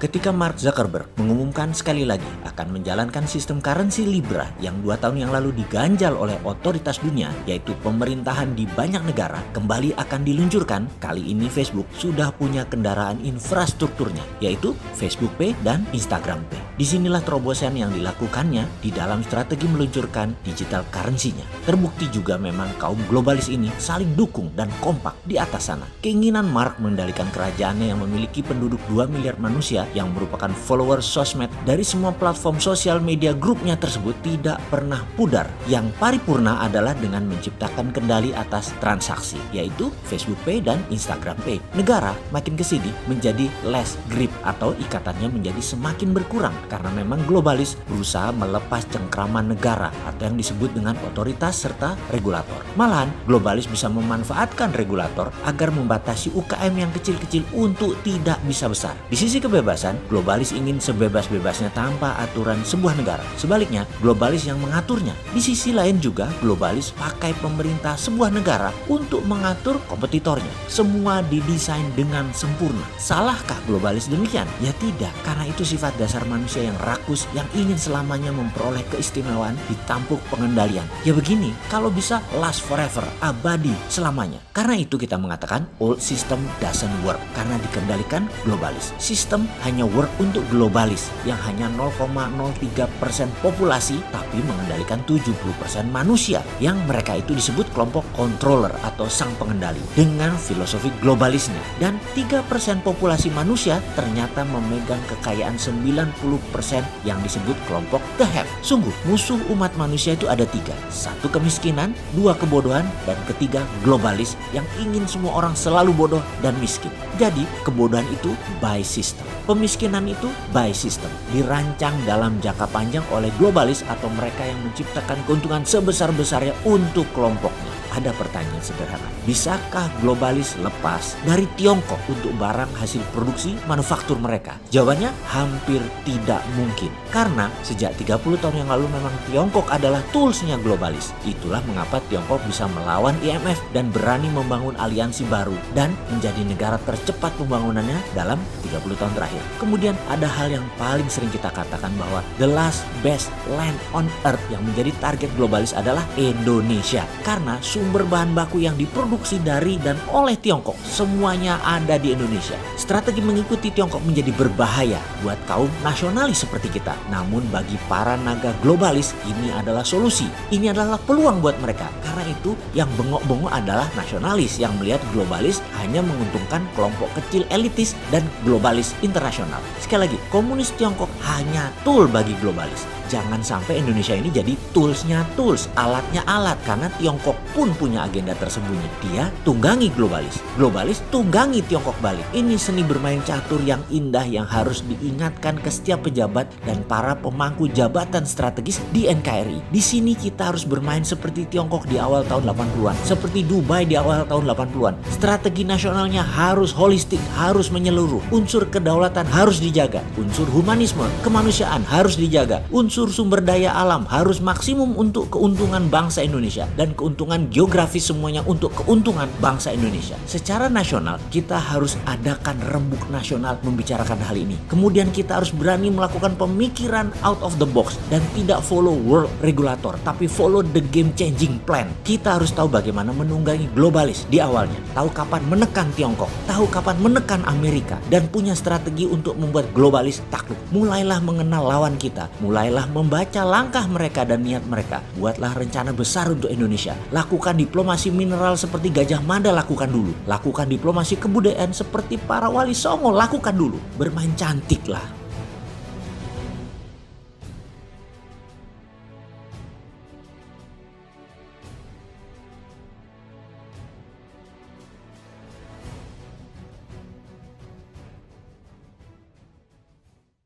Ketika Mark Zuckerberg mengumumkan sekali lagi akan menjalankan sistem currency Libra yang 2 tahun yang lalu diganjal oleh otoritas dunia, yaitu pemerintahan di banyak negara, kembali akan diluncurkan. Kali ini Facebook sudah punya kendaraan infrastrukturnya, yaitu Facebook Pay dan Instagram Pay. Disinilah terobosan yang dilakukannya di dalam strategi meluncurkan digital currency-nya. Terbukti juga memang kaum globalis ini saling dukung dan kompak di atas sana. Keinginan Mark mengendalikan kerajaannya yang memiliki penduduk 2 miliar manusia yang merupakan follower sosmed dari semua platform sosial media grupnya tersebut tidak pernah pudar. Yang paripurna adalah dengan menciptakan kendali atas transaksi, yaitu Facebook Pay dan Instagram Pay. Negara makin kesini menjadi less grip atau ikatannya menjadi semakin berkurang karena memang globalis berusaha melepas cengkraman negara atau yang disebut dengan otoritas serta regulator. Malahan globalis bisa memanfaatkan regulator agar membatasi UKM yang kecil-kecil untuk tidak bisa besar. Di sisi kebebasan, globalis ingin sebebas-bebasnya tanpa aturan sebuah negara. Sebaliknya, globalis yang mengaturnya. Di sisi lain juga, globalis pakai pemerintah sebuah negara untuk mengatur kompetitornya. Semua didesain dengan sempurna. Salahkah globalis demikian? Ya tidak, karena itu sifat dasar manusia yang rakus yang ingin selamanya memperoleh keistimewaan di tampuk pengendalian. Ya begini, kalau bisa last forever, abadi selamanya. Karena itu kita mengatakan old system doesn't work karena dikendalikan globalis. Sistem hanya work untuk globalis yang hanya 0,03% populasi tapi mengendalikan 70% manusia yang mereka itu disebut kelompok controller atau sang pengendali dengan filosofi globalisnya. Dan 3% populasi manusia ternyata memegang kekayaan 90% yang disebut kelompok the have. Sungguh musuh umat manusia itu ada 3. 1 kemiskinan, 2 kebodohan, dan ketiga globalis yang ingin semua orang selalu bodoh dan miskin. Jadi kebodohan itu by system. Pemiskinan itu by system, dirancang dalam jangka panjang oleh globalis atau mereka yang menciptakan keuntungan sebesar-besarnya untuk kelompoknya. Ada pertanyaan sederhana, bisakah globalis lepas dari Tiongkok untuk barang hasil produksi manufaktur mereka? Jawabannya hampir tidak mungkin. Karena sejak 30 tahun yang lalu memang Tiongkok adalah toolsnya globalis. Itulah mengapa Tiongkok bisa melawan IMF dan berani membangun aliansi baru dan menjadi negara tercepat pembangunannya dalam 30 tahun terakhir. Kemudian ada hal yang paling sering kita katakan bahwa the last best land on earth yang menjadi target globalis adalah Indonesia. Karena sumber bahan baku yang diproduksi dari dan oleh Tiongkok semuanya ada di Indonesia. Strategi mengikuti Tiongkok menjadi berbahaya buat kaum nasionalis seperti kita. Namun bagi para naga globalis ini adalah solusi. Ini adalah peluang buat mereka. Karena itu yang bengok-bengok adalah nasionalis yang melihat globalis hanya menguntungkan kelompok kecil elitis dan globalis internasional. Sekali lagi, komunis Tiongkok hanya tool bagi globalis. Jangan sampai Indonesia ini jadi toolsnya tools, alatnya alat. Karena Tiongkok pun punya agenda tersembunyi. Dia tunggangi globalis. Globalis tunggangi Tiongkok balik. Ini seni bermain catur yang indah yang harus diingatkan ke setiap pejabat dan para pemangku jabatan strategis di NKRI. Di sini kita harus bermain seperti Tiongkok di awal tahun 80-an. Seperti Dubai di awal tahun 80-an. Strategi nasionalnya harus holistik, harus menyeluruh. Unsur kedaulatan harus dijaga. Unsur humanisme, kemanusiaan harus dijaga. Unsur sumber daya alam harus maksimum untuk keuntungan bangsa Indonesia dan keuntungan geografis semuanya untuk keuntungan bangsa Indonesia. Secara nasional kita harus adakan rembuk nasional membicarakan hal ini. Kemudian kita harus berani melakukan pemikiran out of the box dan tidak follow world regulator tapi follow the game changing plan. Kita harus tahu bagaimana menunggangi globalis di awalnya, tahu kapan menekan Tiongkok, tahu kapan menekan Amerika dan punya strategi untuk membuat globalis takluk. Mulailah mengenal lawan kita, mulailah membaca langkah mereka dan niat mereka. Buatlah rencana besar untuk Indonesia. Lakukan diplomasi mineral seperti Gajah Mada, lakukan dulu. Lakukan diplomasi kebudayaan seperti para wali Songo, lakukan dulu. Bermain cantik lah.